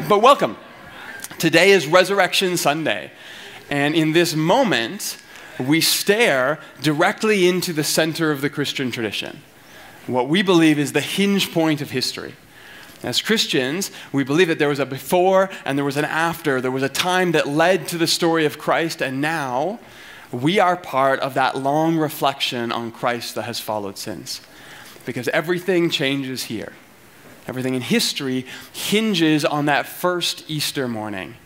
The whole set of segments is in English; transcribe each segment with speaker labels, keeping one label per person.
Speaker 1: But welcome. Today is Resurrection Sunday. And in this moment, we stare directly into the center of the Christian tradition. What we believe is the hinge point of history. As Christians, we believe that there was a before and there was an after. There was a time that led to the story of Christ, and now we are part of that long reflection on Christ that has followed since. Because everything changes here. Everything in history hinges on that first Easter morning.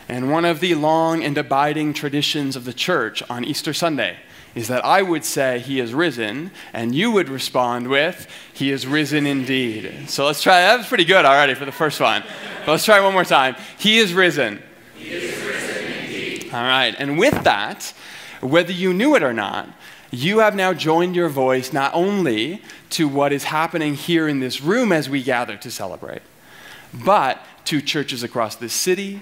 Speaker 1: And one of the long and abiding traditions of the church on Easter Sunday is that I would say, "He is risen," and you would respond with, "He is risen indeed." So let's try, that was pretty good already for the first one. But let's try it one more time. He is risen.
Speaker 2: He is risen indeed.
Speaker 1: All right, and with that, whether you knew it or not, you have now joined your voice not only to what is happening here in this room as we gather to celebrate, but to churches across this city,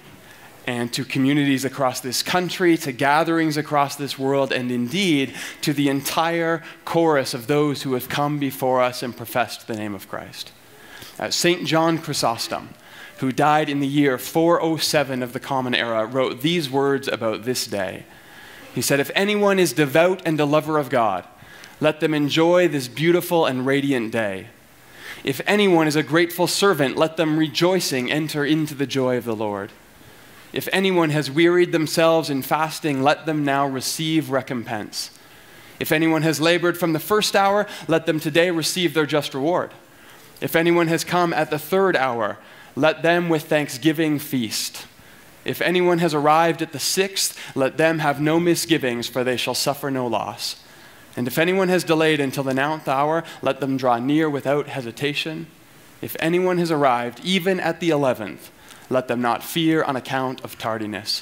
Speaker 1: and to communities across this country, to gatherings across this world, and indeed to the entire chorus of those who have come before us and professed the name of Christ. St. John Chrysostom, who died in the year 407 of the Common Era, wrote these words about this day. He said, "If anyone is devout and a lover of God, let them enjoy this beautiful and radiant day. If anyone is a grateful servant, let them rejoicing enter into the joy of the Lord. If anyone has wearied themselves in fasting, let them now receive recompense. If anyone has labored from the first hour, let them today receive their just reward. If anyone has come at the third hour, let them with thanksgiving feast. If anyone has arrived at the sixth, let them have no misgivings, for they shall suffer no loss. And if anyone has delayed until the 9th hour, let them draw near without hesitation. If anyone has arrived even at the 11th, let them not fear on account of tardiness.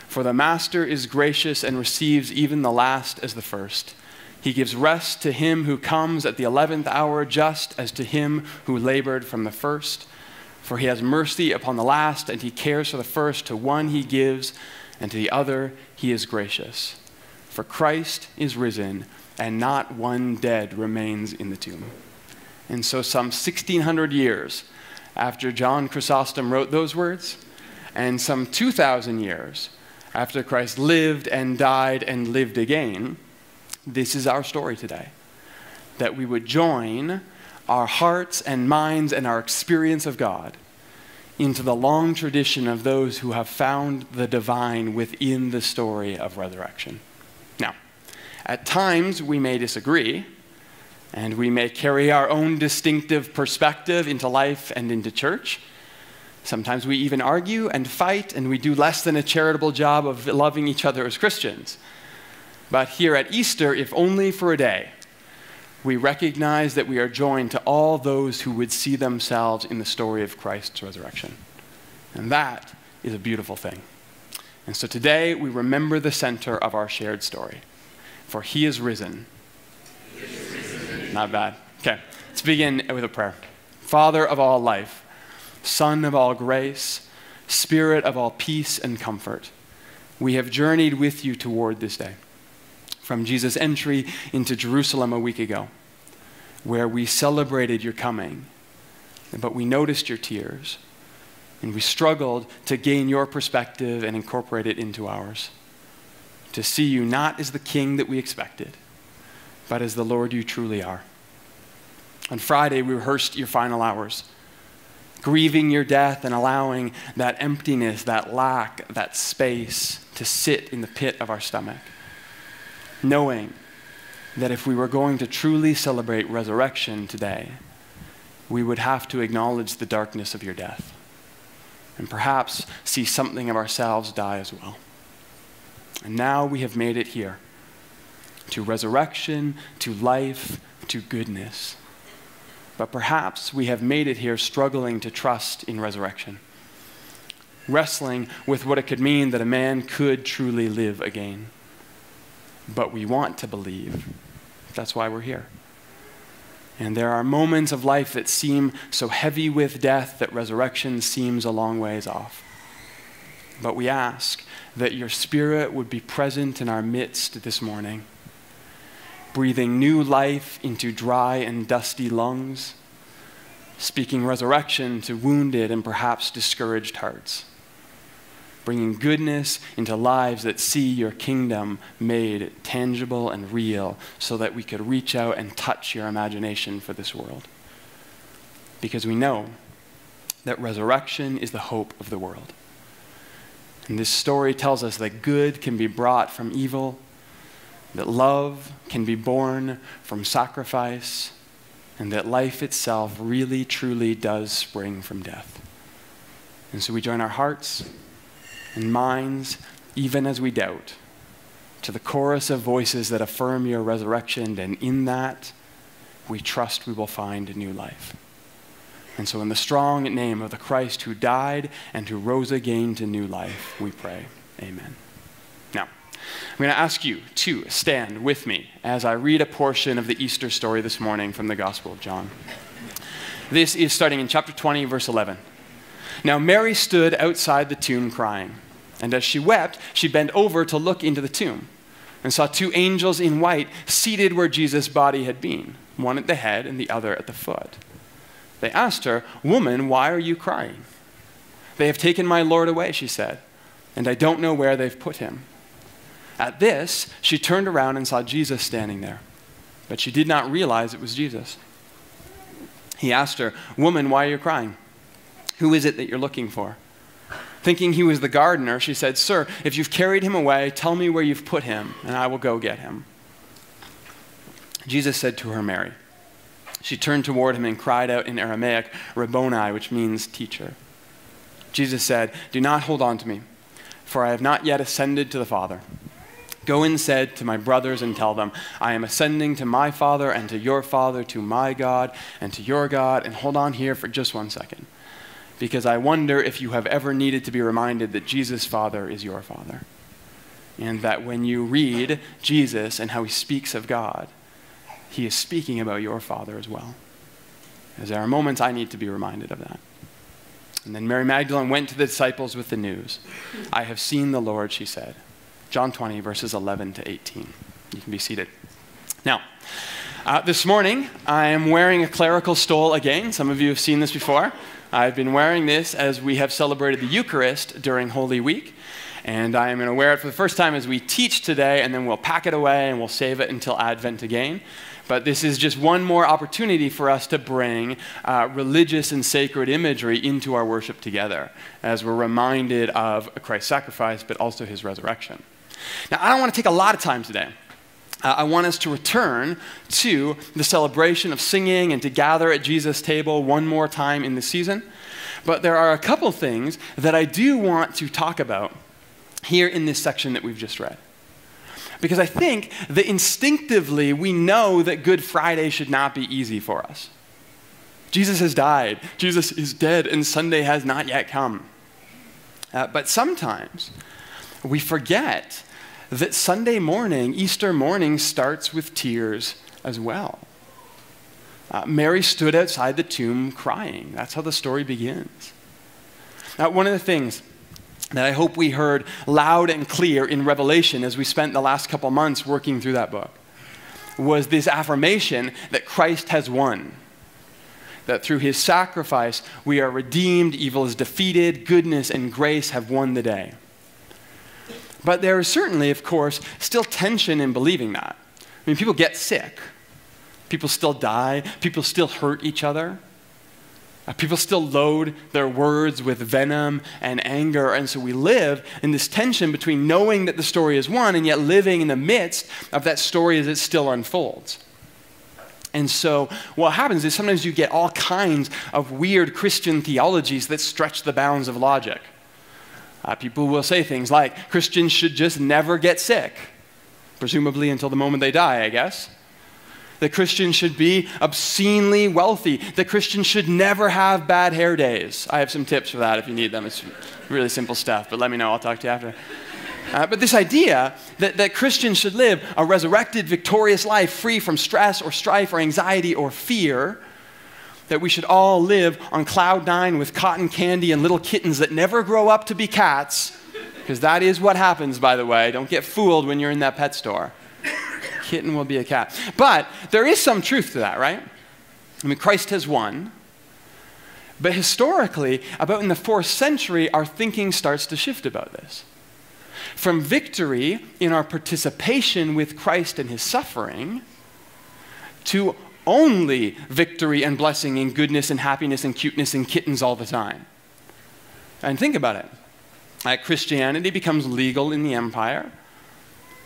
Speaker 1: For the Master is gracious and receives even the last as the first. He gives rest to him who comes at the 11th hour, just as to him who labored from the first. For he has mercy upon the last, and he cares for the first. To one he gives, and to the other he is gracious. For Christ is risen, and not one dead remains in the tomb." And so some 1,600 years after John Chrysostom wrote those words, and some 2,000 years after Christ lived and died and lived again, this is our story today. That we would join our hearts and minds and our experience of God into the long tradition of those who have found the divine within the story of resurrection. Now, at times we may disagree, and we may carry our own distinctive perspective into life and into church. Sometimes we even argue and fight, and we do less than a charitable job of loving each other as Christians. But here at Easter, if only for a day, we recognize that we are joined to all those who would see themselves in the story of Christ's resurrection. And that is a beautiful thing. And so today we remember the center of our shared story. For he is risen.
Speaker 2: He is risen.
Speaker 1: Not bad. Okay, let's begin with a prayer. Father of all life, Son of all grace, Spirit of all peace and comfort, we have journeyed with you toward this day. From Jesus' entry into Jerusalem a week ago, where we celebrated your coming, but we noticed your tears, and we struggled to gain your perspective and incorporate it into ours, to see you not as the king that we expected, but as the Lord you truly are. On Friday, we rehearsed your final hours, grieving your death and allowing that emptiness, that lack, that space to sit in the pit of our stomach, knowing that if we were going to truly celebrate resurrection today, we would have to acknowledge the darkness of your death and perhaps see something of ourselves die as well. And now we have made it here, to resurrection, to life, to goodness. But perhaps we have made it here struggling to trust in resurrection, wrestling with what it could mean that a man could truly live again. But we want to believe. That's why we're here. And there are moments of life that seem so heavy with death that resurrection seems a long ways off. But we ask that your Spirit would be present in our midst this morning, breathing new life into dry and dusty lungs, speaking resurrection to wounded and perhaps discouraged hearts, bringing goodness into lives that see your kingdom made tangible and real so that we could reach out and touch your imagination for this world. Because we know that resurrection is the hope of the world. And this story tells us that good can be brought from evil, that love can be born from sacrifice, and that life itself really, truly does spring from death. And so we join our hearts and minds, even as we doubt, to the chorus of voices that affirm your resurrection, and in that, we trust we will find a new life. And so in the strong name of the Christ who died and who rose again to new life, we pray. Amen. Now, I'm going to ask you to stand with me as I read a portion of the Easter story this morning from the Gospel of John. This is starting in chapter 20, verse 11. Now Mary stood outside the tomb crying, and as she wept, she bent over to look into the tomb and saw two angels in white seated where Jesus' body had been, one at the head and the other at the foot. They asked her, "Woman, why are you crying?" "They have taken my Lord away," she said, "and I don't know where they've put him." At this, she turned around and saw Jesus standing there, but she did not realize it was Jesus. He asked her, "Woman, why are you crying? Who is it that you're looking for?" Thinking he was the gardener, she said, "Sir, if you've carried him away, tell me where you've put him, and I will go get him." Jesus said to her, "Mary." She turned toward him and cried out in Aramaic, "Rabboni," which means teacher. Jesus said, "Do not hold on to me, for I have not yet ascended to the Father. Go instead to my brothers and tell them, I am ascending to my Father and to your Father, to my God and to your God." And hold on here for just 1 second, because I wonder if you have ever needed to be reminded that Jesus' Father is your Father, and that when you read Jesus and how he speaks of God, he is speaking about your Father as well. As there are moments I need to be reminded of that. And then Mary Magdalene went to the disciples with the news. "I have seen the Lord," she said. John 20, verses 11 to 18. You can be seated. Now, this morning, I am wearing a clerical stole again. Some of you have seen this before. I've been wearing this as we have celebrated the Eucharist during Holy Week. And I am going to wear it for the first time as we teach today, and then we'll pack it away and we'll save it until Advent again. But this is just one more opportunity for us to bring religious and sacred imagery into our worship together as we're reminded of Christ's sacrifice, but also his resurrection. Now, I don't want to take a lot of time today. I want us to return to the celebration of singing and to gather at Jesus' table one more time in the season. But there are a couple things that I do want to talk about here in this section that we've just read. Because I think that instinctively we know that Good Friday should not be easy for us. Jesus has died, Jesus is dead, and Sunday has not yet come. But sometimes we forget that Sunday morning, Easter morning, starts with tears as well. Mary stood outside the tomb crying. That's how the story begins. Now, one of the things that I hope we heard loud and clear in Revelation as we spent the last couple months working through that book was this affirmation that Christ has won. That through his sacrifice, we are redeemed, evil is defeated, goodness and grace have won the day. But there is certainly, of course, still tension in believing that. I mean, people get sick. People still die. People still hurt each other. People still load their words with venom and anger. And so we live in this tension between knowing that the story is won and yet living in the midst of that story as it still unfolds. And so what happens is sometimes you get all kinds of weird Christian theologies that stretch the bounds of logic. People will say things like, Christians should just never get sick, presumably until the moment they die, I guess. That Christians should be obscenely wealthy. That Christians should never have bad hair days. I have some tips for that if you need them. It's really simple stuff, but let me know. I'll talk to you after. But this idea that Christians should live a resurrected, victorious life free from stress or strife or anxiety or fear, that we should all live on cloud nine with cotton candy and little kittens that never grow up to be cats, because that is what happens, by the way. Don't get fooled when you're in that pet store. Kitten will be a cat. But there is some truth to that, right? I mean, Christ has won. But historically, about in the 4th century, our thinking starts to shift about this. From victory in our participation with Christ and his suffering to only victory and blessing and goodness and happiness and cuteness and kittens all the time. And think about it. Christianity becomes legal in the empire.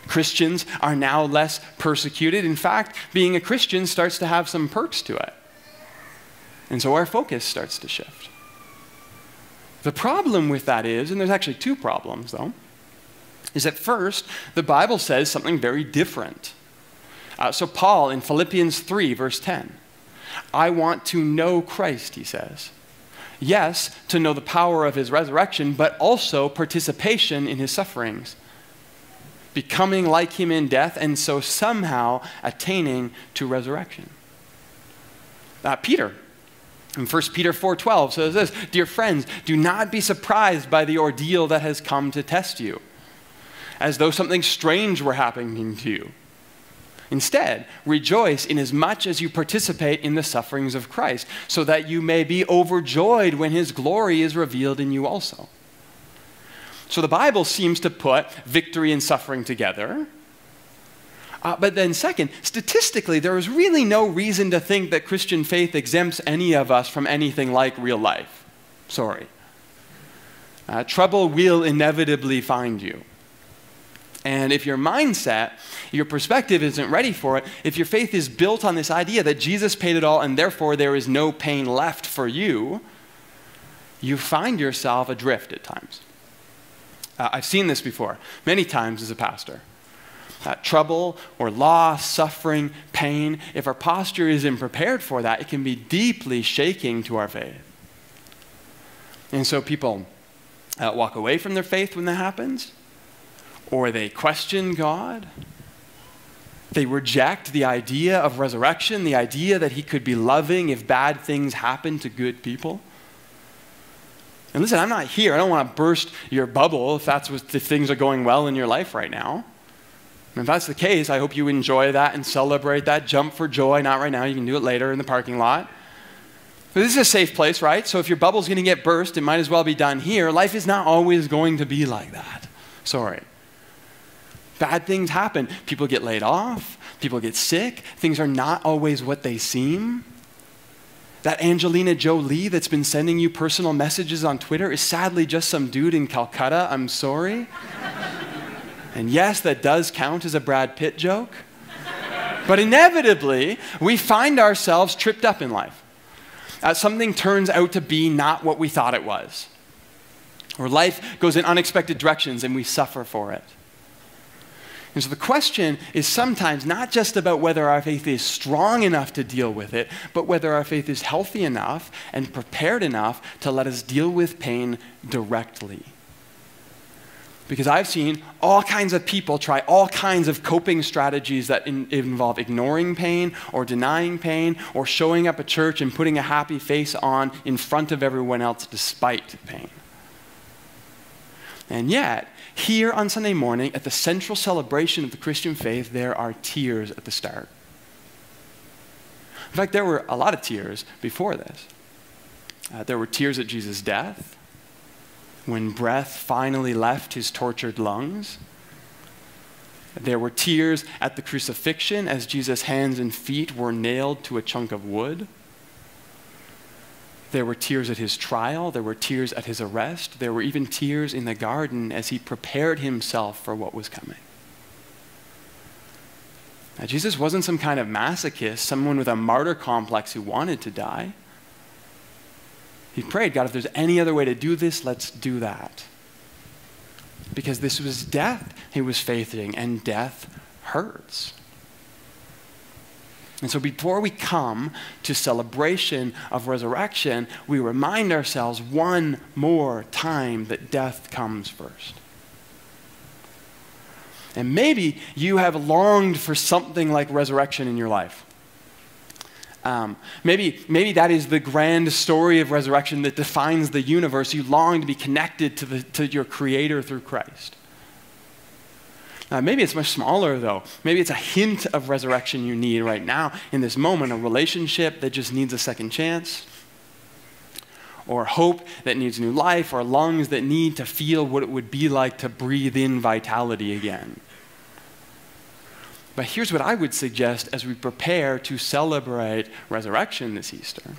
Speaker 1: Christians are now less persecuted. In fact, being a Christian starts to have some perks to it. And so our focus starts to shift. The problem with that is, and there's actually 2 problems though, is that first, the Bible says something very different. So Paul in Philippians 3, verse 10, I want to know Christ, he says. Yes, to know the power of his resurrection, but also participation in his sufferings, becoming like him in death, and so somehow attaining to resurrection. Peter, in 1 Peter 4:12 says this, dear friends, do not be surprised by the ordeal that has come to test you, as though something strange were happening to you. Instead, rejoice inasmuch as you participate in the sufferings of Christ, so that you may be overjoyed when his glory is revealed in you also. So the Bible seems to put victory and suffering together. But then second, statistically, there is really no reason to think that Christian faith exempts any of us from anything like real life. Sorry. Trouble will inevitably find you. And if your mindset, your perspective isn't ready for it, if your faith is built on this idea that Jesus paid it all and therefore there is no pain left for you, you find yourself adrift at times. I've seen this before, many times as a pastor. Trouble or loss, suffering, pain, if our posture isn't prepared for that, it can be deeply shaking to our faith. And so people walk away from their faith when that happens, or they question God. They reject the idea of resurrection, the idea that he could be loving if bad things happen to good people. And listen, I'm not here. I don't want to burst your bubble if things are going well in your life right now. And if that's the case, I hope you enjoy that and celebrate that. Jump for joy. Not right now. You can do it later in the parking lot. But this is a safe place, right? So if your bubble's going to get burst, it might as well be done here. Life is not always going to be like that. Sorry. Bad things happen. People get laid off. People get sick. Things are not always what they seem. That Angelina Jolie that's been sending you personal messages on Twitter is sadly just some dude in Calcutta. I'm sorry. And yes, that does count as a Brad Pitt joke. But inevitably, we find ourselves tripped up in life. Something turns out to be not what we thought it was. Or life goes in unexpected directions and we suffer for it. And so the question is sometimes not just about whether our faith is strong enough to deal with it, but whether our faith is healthy enough and prepared enough to let us deal with pain directly. Because I've seen all kinds of people try all kinds of coping strategies that involve ignoring pain or denying pain or showing up at church and putting a happy face on in front of everyone else despite pain. And yet, here on Sunday morning, at the central celebration of the Christian faith, there are tears at the start. In fact, there were a lot of tears before this. There were tears at Jesus' death, when breath finally left his tortured lungs. There were tears at the crucifixion as Jesus' hands and feet were nailed to a chunk of wood. There were tears at his trial. There were tears at his arrest. There were even tears in the garden as he prepared himself for what was coming. Now, Jesus wasn't some kind of masochist, someone with a martyr complex who wanted to die. He prayed, God, if there's any other way to do this, let's do that. Because this was death he was facing, and death hurts. And so before we come to celebration of resurrection, we remind ourselves one more time that death comes first. And maybe you have longed for something like resurrection in your life. Maybe that is the grand story of resurrection that defines the universe. You long to be connected to your Creator through Christ. Maybe it's much smaller, though. Maybe it's a hint of resurrection you need right now in this moment, a relationship that just needs a second chance. or hope that needs new life, or lungs that need to feel what it would be like to breathe in vitality again. But here's what I would suggest as we prepare to celebrate resurrection this Easter,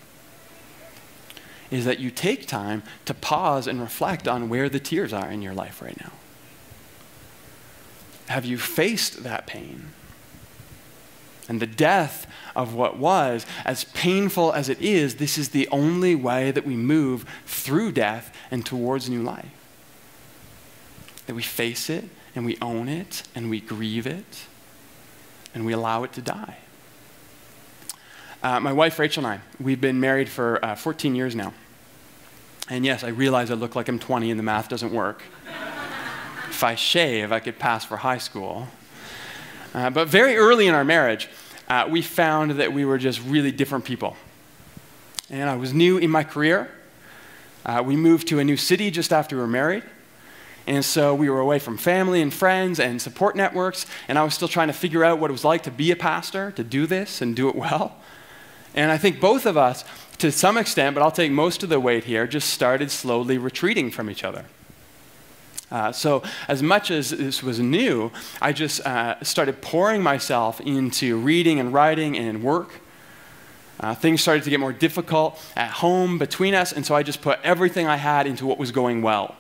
Speaker 1: is that you take time to pause and reflect on where the tears are in your life right now. Have you faced that pain? And the death of what was, as painful as it is, this is the only way that we move through death and towards new life. That we face it, and we own it, and we grieve it, and we allow it to die. My wife, Rachel, and I, we've been married for 14 years now. And yes, I realize I look like I'm 20 and the math doesn't work. If I shave, I could pass for high school. But very early in our marriage, we found that we were just really different people. And I was new in my career. We moved to a new city just after we were married. And so we were away from family and friends and support networks, and I was still trying to figure out what it was like to be a pastor, to do this and do it well. And I think both of us, to some extent, but I'll take most of the weight here, just started slowly retreating from each other. So as much as this was new, I just started pouring myself into reading and writing and work. Things started to get more difficult at home between us, and so I just put everything I had into what was going well,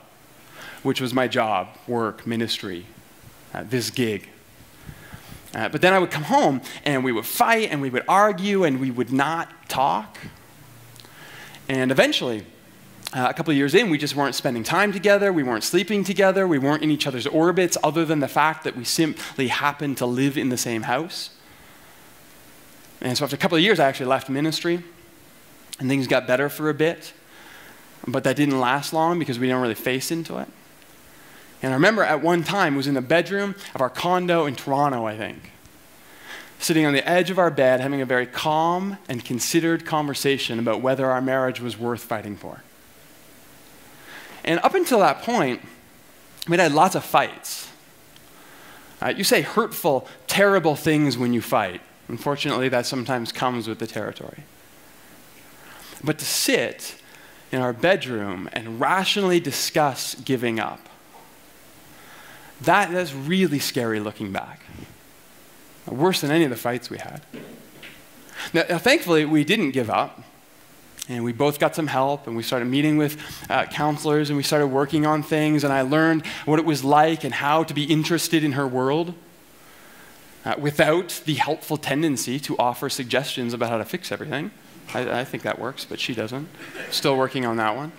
Speaker 1: which was my job, work, ministry, this gig. But then I would come home, and we would fight, and we would argue, and we would not talk. And eventually, a couple of years in, we just weren't spending time together, we weren't sleeping together, we weren't in each other's orbits, other than the fact that we simply happened to live in the same house. And so after a couple of years, I actually left ministry, and things got better for a bit. But that didn't last long because we didn't really face into it. And I remember at one time, it was in the bedroom of our condo in Toronto, I think, sitting on the edge of our bed, having a very calm and considered conversation about whether our marriage was worth fighting for. And up until that point, we'd had lots of fights. You say hurtful, terrible things when you fight. Unfortunately, that sometimes comes with the territory. But to sit in our bedroom and rationally discuss giving up, that's really scary looking back. Worse than any of the fights we had. Now, thankfully, we didn't give up. And we both got some help, and we started meeting with counselors, and we started working on things, and I learned what it was like and how to be interested in her world without the helpful tendency to offer suggestions about how to fix everything. I think that works, but she doesn't. Still working on that one.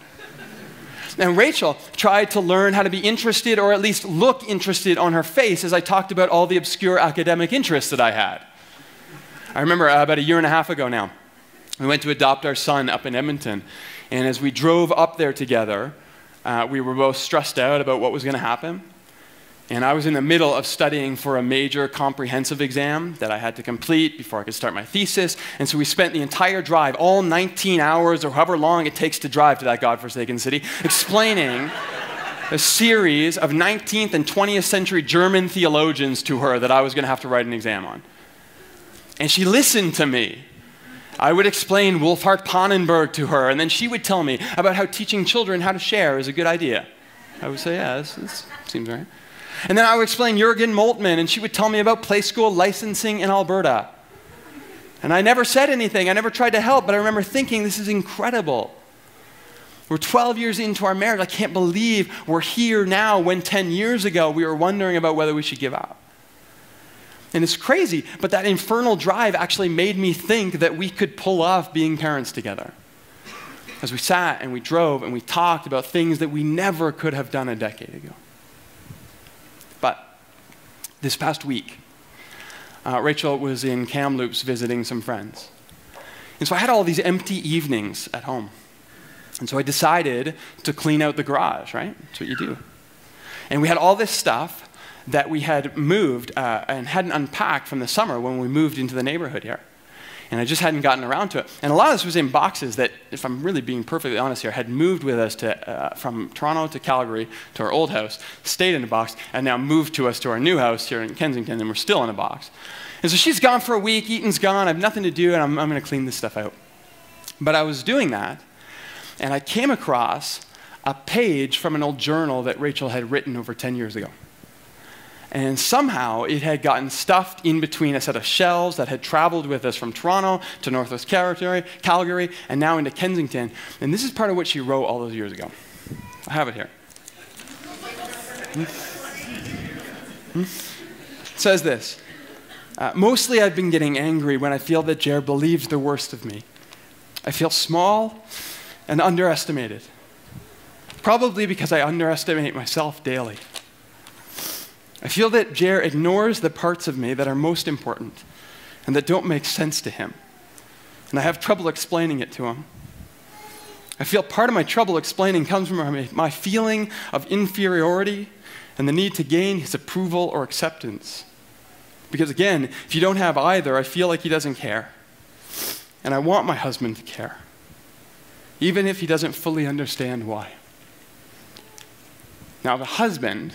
Speaker 1: And Rachel tried to learn how to be interested, or at least look interested on her face, as I talked about all the obscure academic interests that I had. I remember about a year and a half ago now, we went to adopt our son up in Edmonton, and as we drove up there together, we were both stressed out about what was going to happen. And I was in the middle of studying for a major comprehensive exam that I had to complete before I could start my thesis. And so we spent the entire drive, all 19 hours or however long it takes to drive to that godforsaken city, explaining a series of 19th and 20th century German theologians to her that I was going to have to write an exam on. And she listened to me. I would explain Wolfhart Pannenberg to her, and then she would tell me about how teaching children how to share is a good idea. I would say, yeah, this seems right. And then I would explain Jürgen Moltmann, and she would tell me about play school licensing in Alberta. And I never said anything. I never tried to help, but I remember thinking, this is incredible. We're 12 years into our marriage. I can't believe we're here now when 10 years ago we were wondering about whether we should give up. And it's crazy, but that infernal drive actually made me think that we could pull off being parents together. As we sat and we drove and we talked about things that we never could have done a decade ago. But this past week, Rachel was in Kamloops visiting some friends. And so I had all these empty evenings at home. And so I decided to clean out the garage, right? That's what you do. And we had all this stuff that we had moved and hadn't unpacked from the summer when we moved into the neighborhood here. And I just hadn't gotten around to it. And a lot of this was in boxes that, if I'm really being perfectly honest here, had moved with us from Toronto to Calgary to our old house, stayed in a box, and now moved to us to our new house here in Kensington, and we're still in a box. And so she's gone for a week, Eaton's gone, I have nothing to do, and I'm going to clean this stuff out. But I was doing that, and I came across a page from an old journal that Rachel had written over 10 years ago. And somehow it had gotten stuffed in between a set of shelves that had traveled with us from Toronto to Northwest Calgary, and now into Kensington. And this is part of what she wrote all those years ago. I have it here. It says this. Mostly I've been getting angry when I feel that Jer believes the worst of me. I feel small and underestimated. Probably because I underestimate myself daily. I feel that Jer ignores the parts of me that are most important and that don't make sense to him. And I have trouble explaining it to him. I feel part of my trouble explaining comes from my feeling of inferiority and the need to gain his approval or acceptance. Because again, if you don't have either, I feel like he doesn't care. And I want my husband to care, even if he doesn't fully understand why. Now, the husband,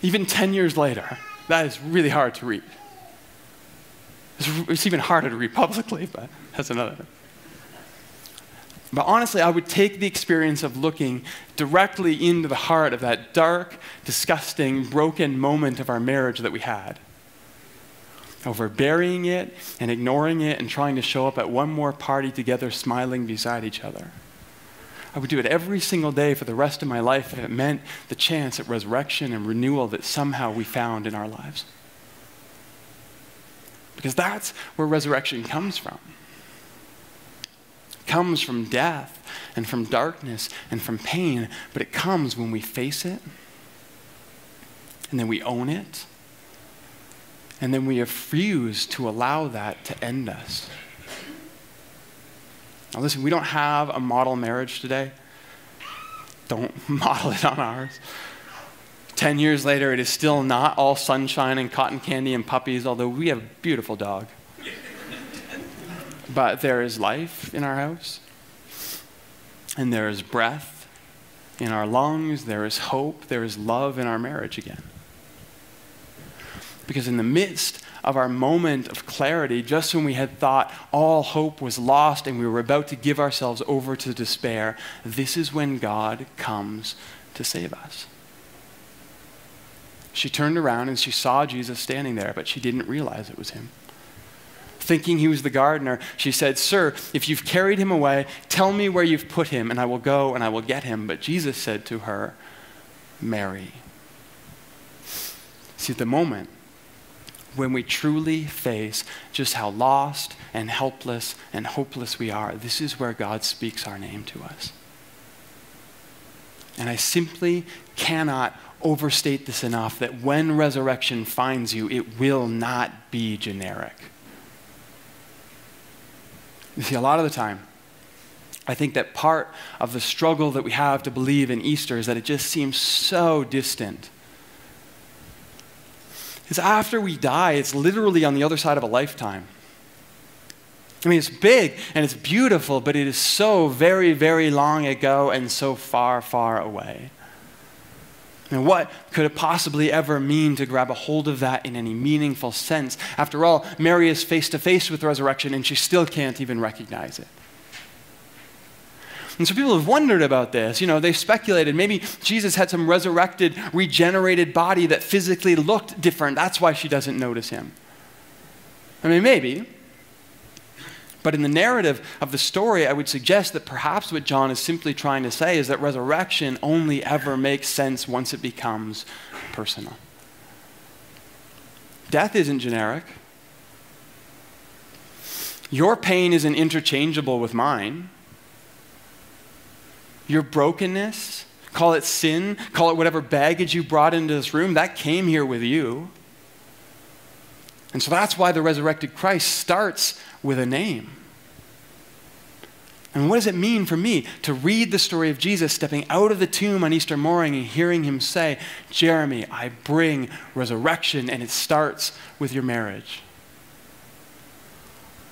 Speaker 1: even 10 years later, that is really hard to read. It's even harder to read publicly, but that's another thing. But honestly, I would take the experience of looking directly into the heart of that dark, disgusting, broken moment of our marriage that we had, over burying it and ignoring it and trying to show up at one more party together smiling beside each other. I would do it every single day for the rest of my life if it meant the chance at resurrection and renewal that somehow we found in our lives. Because that's where resurrection comes from. It comes from death and from darkness and from pain, but it comes when we face it, and then we own it, and then we refuse to allow that to end us. Now listen, we don't have a model marriage today. Don't model it on ours. 10 years later, it is still not all sunshine and cotton candy and puppies, although we have a beautiful dog. But there is life in our house, and there is breath in our lungs, there is hope, there is love in our marriage again. Because in the midst of our moment of clarity, just when we had thought all hope was lost and we were about to give ourselves over to despair, this is when God comes to save us. She turned around and she saw Jesus standing there, but she didn't realize it was him. Thinking he was the gardener, she said, "Sir, if you've carried him away, tell me where you've put him, and I will go and I will get him." But Jesus said to her, "Mary." See, at the moment when we truly face just how lost and helpless and hopeless we are, this is where God speaks our name to us. And I simply cannot overstate this enough that when resurrection finds you, it will not be generic. You see, a lot of the time, I think that part of the struggle that we have to believe in Easter is that it just seems so distant. Because after we die, it's literally on the other side of a lifetime. I mean, it's big and it's beautiful, but it is so very, very long ago and so far, far away. And what could it possibly ever mean to grab a hold of that in any meaningful sense? After all, Mary is face to face with resurrection and she still can't even recognize it. And so people have wondered about this. You know, they've speculated maybe Jesus had some resurrected, regenerated body that physically looked different. That's why she doesn't notice him. I mean, maybe. But in the narrative of the story, I would suggest that perhaps what John is simply trying to say is that resurrection only ever makes sense once it becomes personal. Death isn't generic. Your pain isn't interchangeable with mine. Your brokenness, call it sin, call it whatever baggage you brought into this room, that came here with you. And so that's why the resurrected Christ starts with a name. And what does it mean for me to read the story of Jesus stepping out of the tomb on Easter morning and hearing him say, "Jeremy, I bring resurrection, and it starts with your marriage."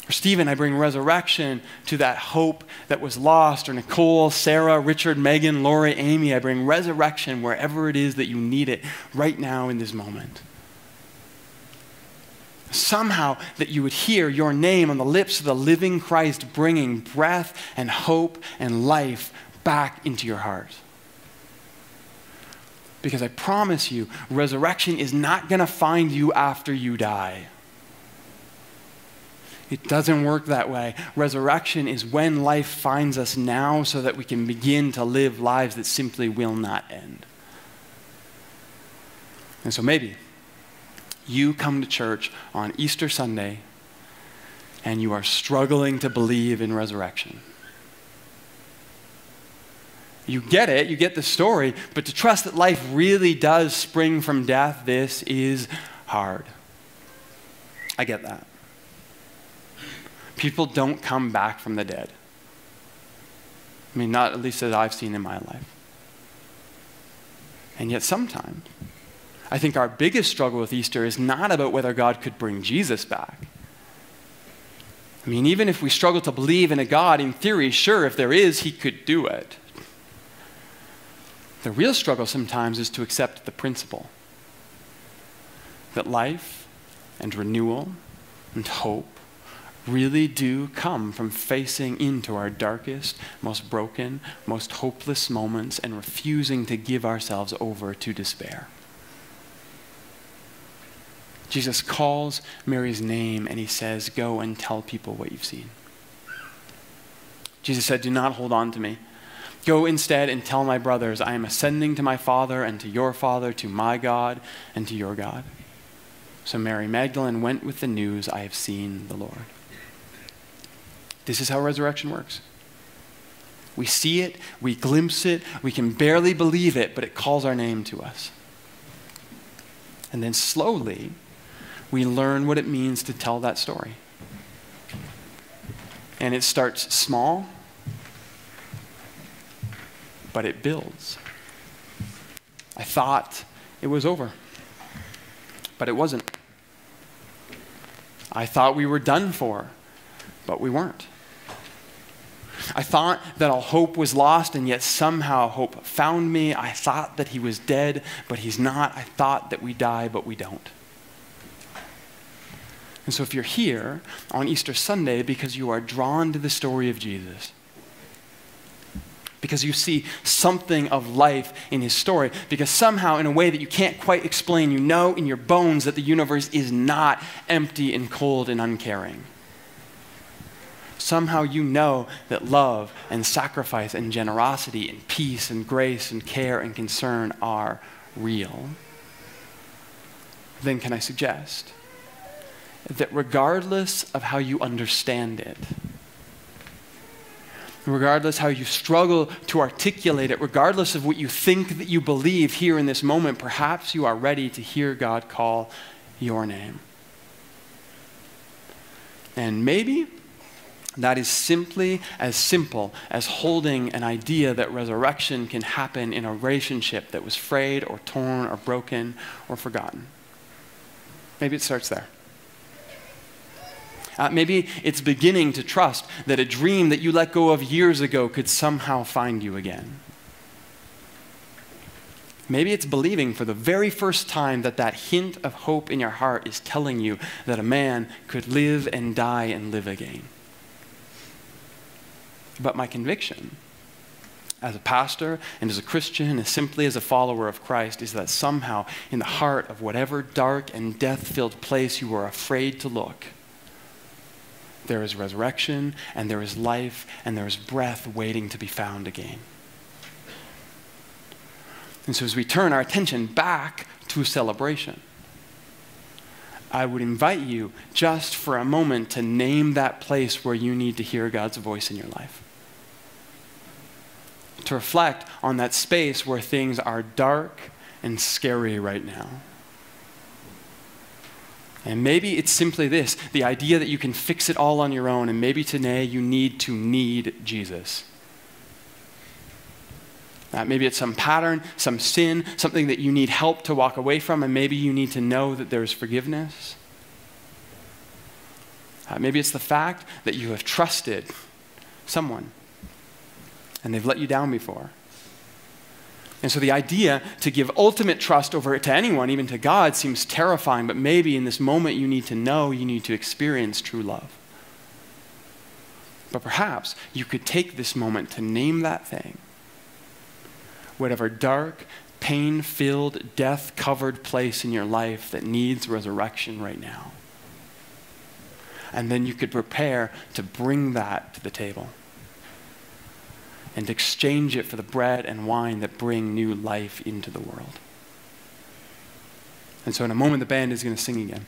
Speaker 1: Or Stephen, I bring resurrection to that hope that was lost. Or Nicole, Sarah, Richard, Megan, Lori, Amy, I bring resurrection wherever it is that you need it right now in this moment. Somehow that you would hear your name on the lips of the living Christ, bringing breath and hope and life back into your heart. Because I promise you, resurrection is not going to find you after you die. It doesn't work that way. Resurrection is when life finds us now so that we can begin to live lives that simply will not end. And so maybe you come to church on Easter Sunday and you are struggling to believe in resurrection. You get it, you get the story, but to trust that life really does spring from death, this is hard. I get that. People don't come back from the dead. I mean, not at least that I've seen in my life. And yet sometimes, I think our biggest struggle with Easter is not about whether God could bring Jesus back. I mean, even if we struggle to believe in a God, in theory, sure, if there is, he could do it. The real struggle sometimes is to accept the principle that life and renewal and hope really do come from facing into our darkest, most broken, most hopeless moments and refusing to give ourselves over to despair. Jesus calls Mary's name and he says, go and tell people what you've seen. Jesus said, do not hold on to me. Go instead and tell my brothers, I am ascending to my Father and to your Father, to my God and to your God. So Mary Magdalene went with the news, I have seen the Lord. This is how resurrection works. We see it, we glimpse it, we can barely believe it, but it calls our name to us. And then slowly, we learn what it means to tell that story. And it starts small, but it builds. I thought it was over, but it wasn't. I thought we were done for, but we weren't. I thought that all hope was lost, and yet somehow hope found me. I thought that he was dead, but he's not. I thought that we die, but we don't. And so if you're here on Easter Sunday because you are drawn to the story of Jesus, because you see something of life in his story, because somehow in a way that you can't quite explain, you know in your bones that the universe is not empty and cold and uncaring. Somehow you know that love and sacrifice and generosity and peace and grace and care and concern are real. Then can I suggest that regardless of how you understand it, regardless how you struggle to articulate it, regardless of what you think that you believe here in this moment, perhaps you are ready to hear God call your name. And maybe that is simply as simple as holding an idea that resurrection can happen in a relationship that was frayed or torn or broken or forgotten. Maybe it starts there. Maybe it's beginning to trust that a dream that you let go of years ago could somehow find you again. Maybe it's believing for the very first time that that hint of hope in your heart is telling you that a man could live and die and live again. But my conviction as a pastor and as a Christian, as simply as a follower of Christ, is that somehow in the heart of whatever dark and death-filled place you are afraid to look, there is resurrection, and there is life, and there is breath waiting to be found again. And so as we turn our attention back to celebration, I would invite you just for a moment to name that place where you need to hear God's voice in your life. To reflect on that space where things are dark and scary right now. And maybe it's simply this, the idea that you can fix it all on your own, and maybe today you need Jesus. Maybe it's some pattern, some sin, something that you need help to walk away from, and maybe you need to know that there's forgiveness. Maybe it's the fact that you have trusted someone, and they've let you down before. And so the idea to give ultimate trust over to anyone, even to God, seems terrifying, but maybe in this moment you need to know, you need to experience true love. But perhaps you could take this moment to name that thing. Whatever dark, pain-filled, death-covered place in your life that needs resurrection right now. And then you could prepare to bring that to the table and exchange it for the bread and wine that bring new life into the world. And so in a moment, the band is going to sing again.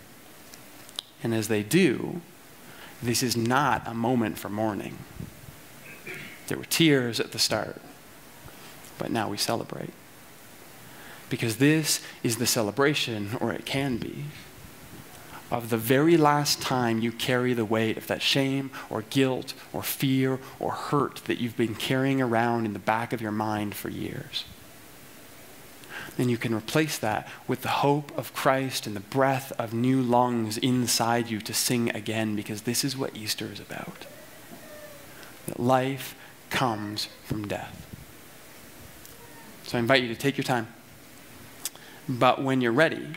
Speaker 1: And as they do, this is not a moment for mourning. There were tears at the start, but now we celebrate. Because this is the celebration, or it can be, of the very last time you carry the weight of that shame or guilt or fear or hurt that you've been carrying around in the back of your mind for years. And you can replace that with the hope of Christ and the breath of new lungs inside you to sing again, because this is what Easter is about. That life comes from death. So I invite you to take your time. But when you're ready,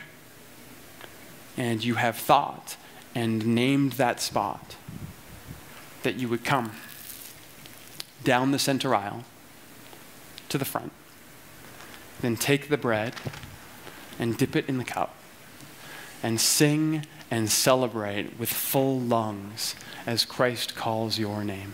Speaker 1: and you have thought and named that spot, that you would come down the center aisle to the front, then take the bread and dip it in the cup and sing and celebrate with full lungs as Christ calls your name.